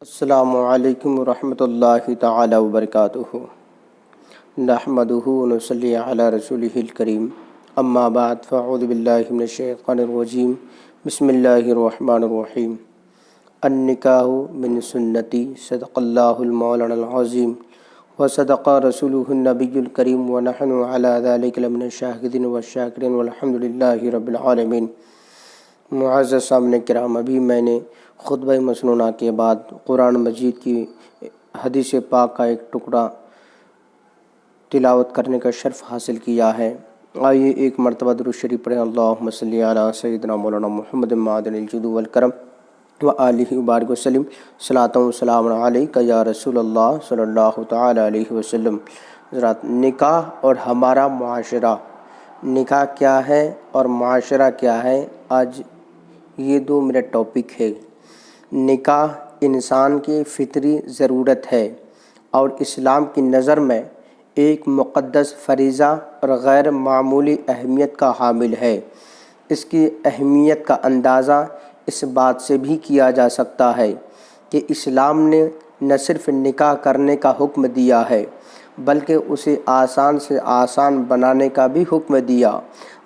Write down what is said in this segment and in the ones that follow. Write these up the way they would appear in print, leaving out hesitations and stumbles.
السلام علیکم ورحمۃ اللہ تعالی وبرکاتہ۔ نحمدہ ونصلی علی رسولہ الکریم، اما بعد فاعوذ باللہ من الشیطان الرجیم، بسم اللہ الرحمن الرحیم۔ النکاح من سنتی، صدق اللہ المولانا العظیم وصدق رسولہ النبی الکریم، ونحن علی ذلک لمن الشاہدین والشاکرین والحمد للہ رب العالمین۔ معزز سامعین کرام، ابھی میں نے خطبہ مسنونہ کے بعد قرآن مجید کی حدیث پاک کا ایک ٹکڑا تلاوت کرنے کا شرف حاصل کیا ہے۔ آئیے ایک مرتبہ درود شریف پڑھیں۔ اللہم صلی علی سیدنا مولانا محمد معدن الجود والکرم وآلہ وبارک وسلم، صلاۃ و سلام علیک یا رسول اللہ صلی اللہ تعالی علیہ وسلم۔ حضرات، نکاح اور ہمارا معاشرہ، نکاح کیا ہے اور معاشرہ کیا ہے، آج یہ دو میرا ٹاپک ہے۔ نکاح انسان کی فطری ضرورت ہے اور اسلام کی نظر میں ایک مقدس فریضہ اور غیر معمولی اہمیت کا حامل ہے۔ اس کی اہمیت کا اندازہ اس بات سے بھی کیا جا سکتا ہے کہ اسلام نے نہ صرف نکاح کرنے کا حکم دیا ہے بلکہ اسے آسان سے آسان بنانے کا بھی حکم دیا۔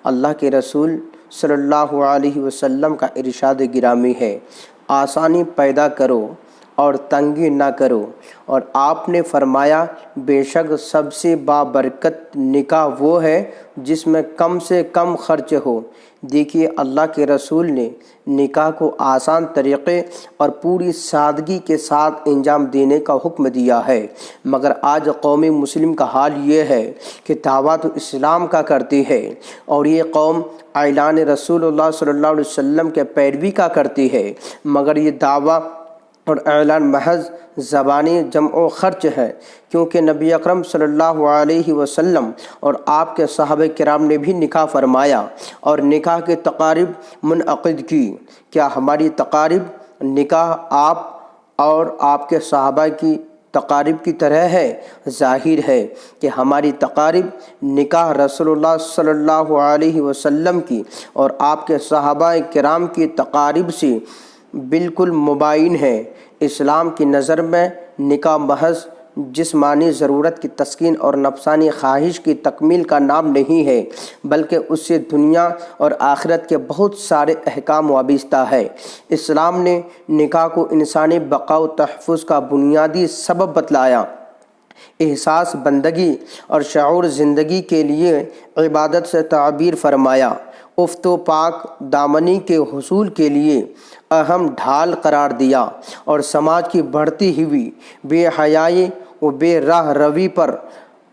اللہ کے رسول صلی اللہ علیہ وسلم کا ارشاد گرامی ہے، آسانی پیدا کرو اور تنگی نہ کرو، اور آپ نے فرمایا بے شک سب سے بابرکت نکاح وہ ہے جس میں کم سے کم خرچ ہو۔ دیکھیے، اللہ کے رسول نے نکاح کو آسان طریقے اور پوری سادگی کے ساتھ انجام دینے کا حکم دیا ہے، مگر آج قوم مسلم کا حال یہ ہے کہ دعویٰ تو اسلام کا کرتی ہے اور یہ قوم اعلان رسول اللہ صلی اللہ علیہ وسلم کے پیروی کا کرتی ہے، مگر یہ دعویٰ اور اعلان محض زبانی جمع و خرچ ہے، کیونکہ نبی اکرم صلی اللہ علیہ وسلم اور آپ کے صحابہ کرام نے بھی نکاح فرمایا اور نکاح کے تقاریب منعقد کی۔ کیا ہماری تقاریب نکاح آپ اور آپ کے صحابہ کی تقاریب کی طرح ہے؟ ظاہر ہے کہ ہماری تقاریب نکاح رسول اللہ صلی اللہ علیہ وسلم کی اور آپ کے صحابہ کرام کی تقاریب سے بالکل مباین ہے۔ اسلام کی نظر میں نکاح محض جسمانی ضرورت کی تسکین اور نفسانی خواہش کی تکمیل کا نام نہیں ہے، بلکہ اس سے دنیا اور آخرت کے بہت سارے احکام وابستہ ہے۔ اسلام نے نکاح کو انسانی بقا و تحفظ کا بنیادی سبب بتلایا، احساس بندگی اور شعور زندگی کے لیے عبادت سے تعبیر فرمایا، افت و پاک دامنی کے حصول کے لیے اہم ڈھال قرار دیا، اور سماج کی بڑھتی ہوئی بے حیائی و بے راہ روی پر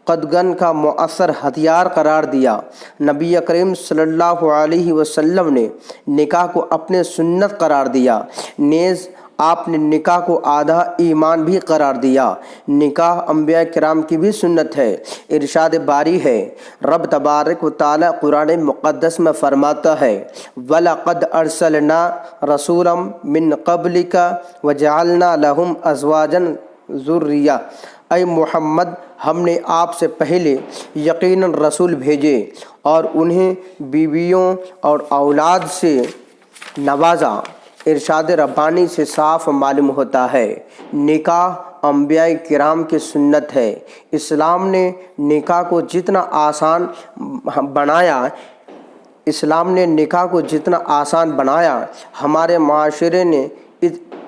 قدغن کا مؤثر ہتھیار قرار دیا۔ نبی کریم صلی اللہ علیہ وسلم نے نکاح کو اپنے سنت قرار دیا، نیز آپ نے نکاح کو آدھا ایمان بھی قرار دیا۔ نکاح انبیاء کرام کی بھی سنت ہے۔ ارشاد باری ہے، رب تبارک و تعالی قرآن مقدس میں فرماتا ہے، وَلَقَدْ أَرْسَلْنَا رَسُولًا مِّن قَبْلِكَ وَجَعَلْنَا لَهُمْ أَزْوَاجًا ذُرِّيَّةً۔ اے محمد، ہم نے آپ سے پہلے یقیناً رسول بھیجے اور انہیں بیویوں اور اولاد سے نوازا۔ ارشاد ربانی سے صاف معلوم ہوتا ہے نکاح انبیاء کرام کی سنت ہے۔ اسلام نے نکاح کو جتنا آسان بنایا، ہمارے معاشرے نے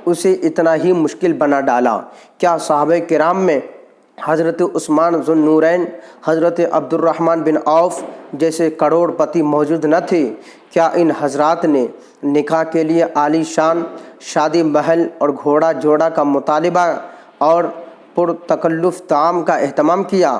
اسے اتنا ہی مشکل بنا ڈالا۔ کیا صحابہ کرام میں حضرت عثمان ذو النورین، حضرت عبد الرحمن بن عوف جیسے کروڑ پتی موجود نہ تھے؟ کیا ان حضرات نے نکاح کے لیے عالی شان شادی محل اور گھوڑا جوڑا کا مطالبہ اور پرتکلف طعام کا اہتمام کیا؟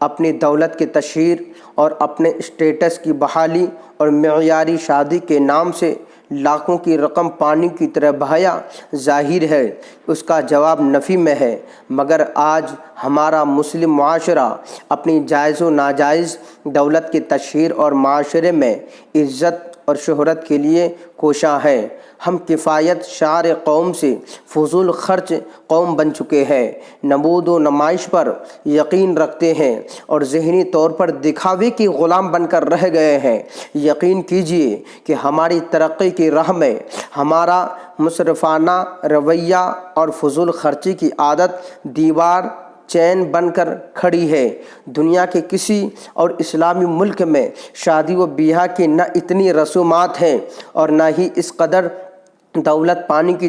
اپنی دولت کی تشہیر اور اپنے اسٹیٹس کی بحالی اور معیاری شادی کے نام سے لاکھوں کی رقم پانی کی طرح بہایا؟ ظاہر ہے اس کا جواب نفی میں ہے، مگر آج ہمارا مسلم معاشرہ اپنی جائز و ناجائز دولت کی تشہیر اور معاشرے میں عزت اور شہرت کے لیے کوشاں ہیں۔ ہم کفایت شعار قوم سے فضول خرچ قوم بن چکے ہیں، نمود و نمائش پر یقین رکھتے ہیں اور ذہنی طور پر دکھاوے کے غلام بن کر رہ گئے ہیں۔ یقین کیجیے کہ ہماری ترقی کی راہ میں ہمارا مصرفانہ رویہ اور فضول خرچی کی عادت دیوار چین بن کر کھڑی ہے۔ دنیا کے کسی اور اسلامی ملک میں شادی و بیاہ کی نہ اتنی رسومات ہیں اور نہ ہی اس قدر دولت پانی کی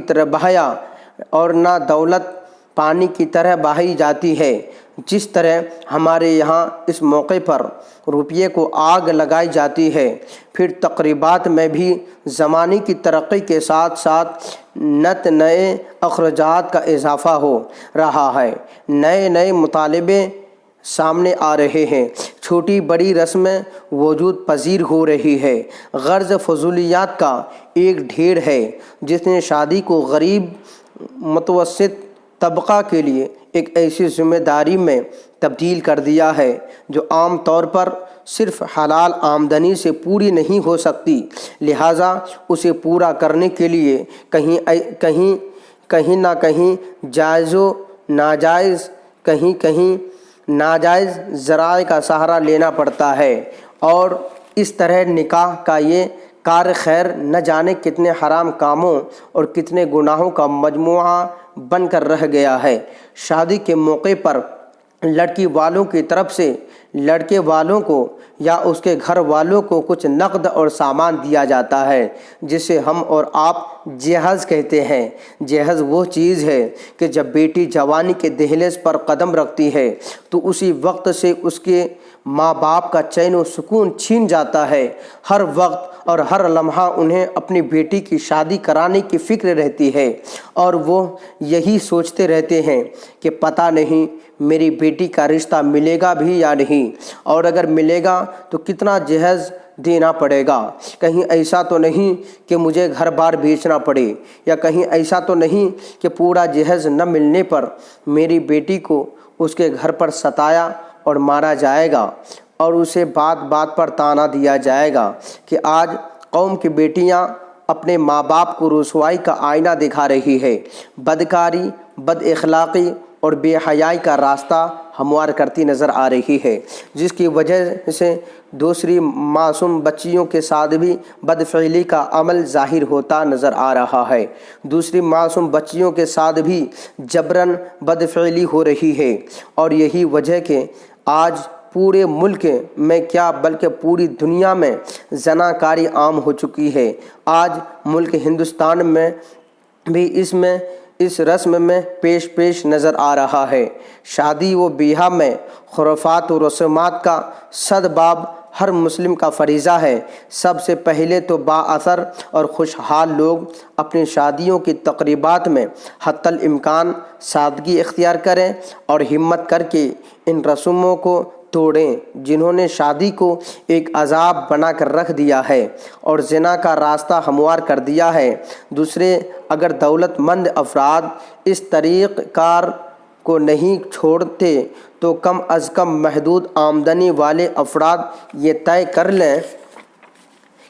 طرح بہائی جاتی ہے جس طرح ہمارے یہاں اس موقع پر روپیے کو آگ لگائی جاتی ہے۔ پھر تقریبات میں بھی زمانے کی ترقی کے ساتھ ساتھ نئے اخراجات کا اضافہ ہو رہا ہے، نئے مطالبے سامنے آ رہے ہیں، چھوٹی بڑی رسمیں وجود پذیر ہو رہی ہے۔ غرض فضولیات کا ایک ڈھیر ہے جس نے شادی کو غریب متوسط طبقہ کے لیے ایک ایسی ذمہ داری میں تبدیل کر دیا ہے جو عام طور پر صرف حلال آمدنی سے پوری نہیں ہو سکتی، لہٰذا اسے پورا کرنے کے لیے کہیں نہ کہیں جائز و ناجائز ناجائز ذرائع کا سہارا لینا پڑتا ہے، اور اس طرح نکاح کا یہ کار خیر نہ جانے کتنے حرام کاموں اور کتنے گناہوں کا مجموعہ بن کر رہ گیا ہے۔ شادی کے موقع پر لڑکی والوں کی طرف سے لڑکے والوں کو یا اس کے گھر والوں کو کچھ نقد اور سامان دیا جاتا ہے جسے ہم اور آپ جہیز کہتے ہیں۔ جہیز وہ چیز ہے کہ جب بیٹی جوانی کے دہلیز پر قدم رکھتی ہے تو اسی وقت سے اس کے ماں باپ کا چین و سکون چھین جاتا ہے۔ ہر وقت اور ہر لمحہ انہیں اپنی بیٹی کی شادی کرانے کی فکر رہتی ہے اور وہ یہی سوچتے رہتے ہیں کہ پتہ نہیں میری بیٹی کا رشتہ ملے گا بھی یا نہیں، اور اگر ملے گا تو کتنا جہیز دینا پڑے گا، کہیں ایسا تو نہیں کہ مجھے گھر بار بیچنا پڑے، یا کہیں ایسا تو نہیں کہ پورا جہیز نہ ملنے پر میری بیٹی کو اس کے گھر پر ستایا اور مارا جائے گا اور اسے بات بات پر طعنہ دیا جائے گا کہ آج قوم کی بیٹیاں اپنے ماں باپ کو رسوائی کا آئینہ دکھا رہی ہے، بدکاری، بد اخلاقی اور بے حیائی کا راستہ ہموار کرتی نظر آ رہی ہے، جس کی وجہ سے دوسری معصوم بچیوں کے ساتھ بھی بدفعلی کا عمل ظاہر ہوتا نظر آ رہا ہے۔ دوسری معصوم بچیوں کے ساتھ بھی جبراً بدفعلی ہو رہی ہے، اور یہی وجہ کہ آج پورے ملک میں کیا بلکہ پوری دنیا میں زناکاری عام ہو چکی ہے۔ آج ملک ہندوستان میں بھی اس رسم میں پیش نظر آ رہا ہے۔ شادی و بیاہ میں خرافات و رسومات کا سدباب ہر مسلم کا فریضہ ہے۔ سب سے پہلے تو با اثر اور خوشحال لوگ اپنی شادیوں کی تقریبات میں حتی الامکان سادگی اختیار کریں اور ہمت کر کے ان رسوموں کو توڑیں جنہوں نے شادی کو ایک عذاب بنا کر رکھ دیا ہے اور زنا کا راستہ ہموار کر دیا ہے۔ دوسرے، اگر دولت مند افراد اس طریق کار کو نہیں چھوڑتے تو کم از کم محدود آمدنی والے افراد یہ طے کر لیں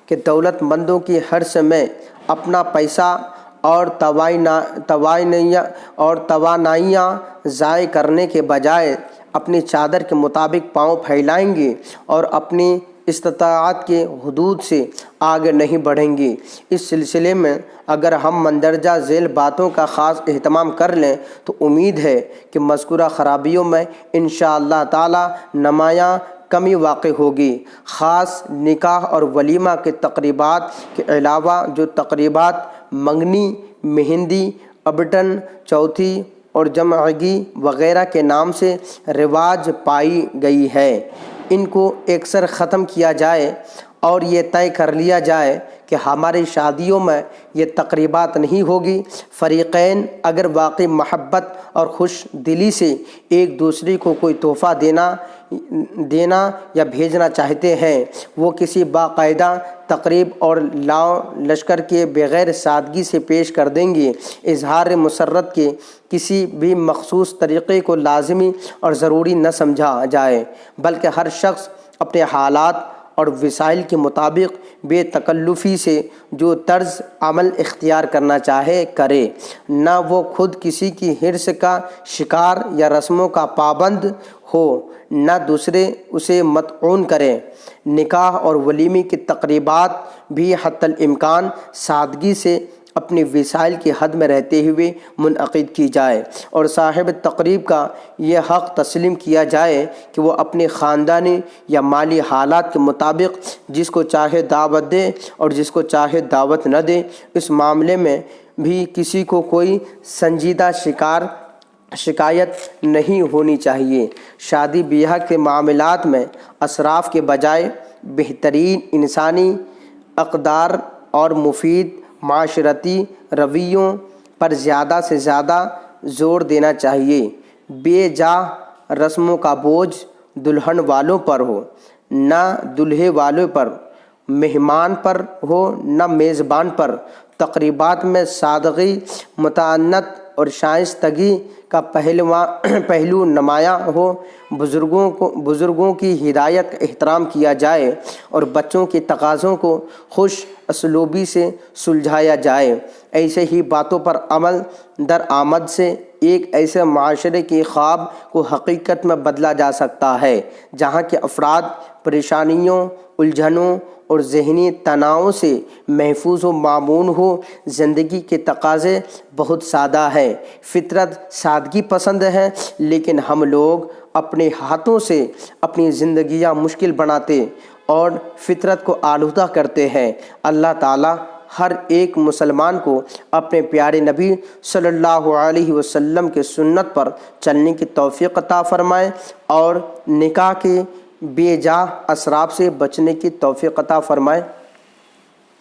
کہ دولت مندوں کی حرص میں اپنا پیسہ اور توانائیاں ضائع کرنے کے بجائے اپنی چادر کے مطابق پاؤں پھیلائیں گے اور اپنی استطاعت کے حدود سے آگے نہیں بڑھیں گے۔ اس سلسلے میں اگر ہم مندرجہ ذیل باتوں کا خاص اہتمام کر لیں تو امید ہے کہ مذکورہ خرابیوں میں انشاءاللہ تعالی نمایاں کمی واقع ہوگی۔ خاص نکاح اور ولیمہ کے تقریبات کے علاوہ جو تقریبات منگنی، مہندی، ابٹن، چوتھی اور جمعگی وغیرہ کے نام سے رواج پائی گئی ہے، ان کو یکسر ختم کیا جائے اور یہ طے کر لیا جائے کہ ہماری شادیوں میں یہ تقریبات نہیں ہوگی۔ فریقین اگر واقعی محبت اور خوش دلی سے ایک دوسرے کو کوئی تحفہ دینا یا بھیجنا چاہتے ہیں، وہ کسی باقاعدہ تقریب اور لاؤ لشکر کے بغیر سادگی سے پیش کر دیں گے۔ اظہار مسرت کے کسی بھی مخصوص طریقے کو لازمی اور ضروری نہ سمجھا جائے، بلکہ ہر شخص اپنے حالات اور وسائل کے مطابق بے تکلفی سے جو طرز عمل اختیار کرنا چاہے کرے، نہ وہ خود کسی کی حرص کا شکار یا رسموں کا پابند ہو، نہ دوسرے اسے مطعون کریں۔ نکاح اور ولیمے کی تقریبات بھی حتی الامکان سادگی سے اپنی وسائل کی حد میں رہتے ہوئے منعقد کی جائے، اور صاحب تقریب کا یہ حق تسلیم کیا جائے کہ وہ اپنے خاندانی یا مالی حالات کے مطابق جس کو چاہے دعوت دے اور جس کو چاہے دعوت نہ دے۔ اس معاملے میں بھی کسی کو کوئی سنجیدہ شکایت نہیں ہونی چاہیے۔ شادی بیاہ کے معاملات میں اسراف کے بجائے بہترین انسانی اقدار اور مفید معاشرتی رویوں پر زیادہ سے زیادہ زور دینا چاہیے۔ بے جا رسموں کا بوجھ دلہن والوں پر ہو، نہ دلہے والوں پر، مہمان پر ہو نہ میزبان پر۔ تقریبات میں سادگی، متانت اور شائستگی کا پہلو نمایاں ہو، بزرگوں کی ہدایت کا احترام کیا جائے اور بچوں کے تقاضوں کو خوش اسلوبی سے سلجھایا جائے۔ ایسے ہی باتوں پر عمل درآمد سے ایک ایسے معاشرے کے خواب کو حقیقت میں بدلا جا سکتا ہے جہاں کے افراد پریشانیوں، الجھنوں اور ذہنی تناؤ سے محفوظ و مامون ہو۔ زندگی کے تقاضے بہت سادہ ہیں، فطرت سادگی پسند ہے، لیکن ہم لوگ اپنے ہاتھوں سے اپنی زندگیاں مشکل بناتے اور فطرت کو آلودہ کرتے ہیں۔ اللہ تعالیٰ ہر ایک مسلمان کو اپنے پیارے نبی صلی اللہ علیہ وسلم کے سنت پر چلنے کی توفیق عطا فرمائے اور نکاح کے بے جا اسراف سے بچنے کی توفیق عطا فرمائے۔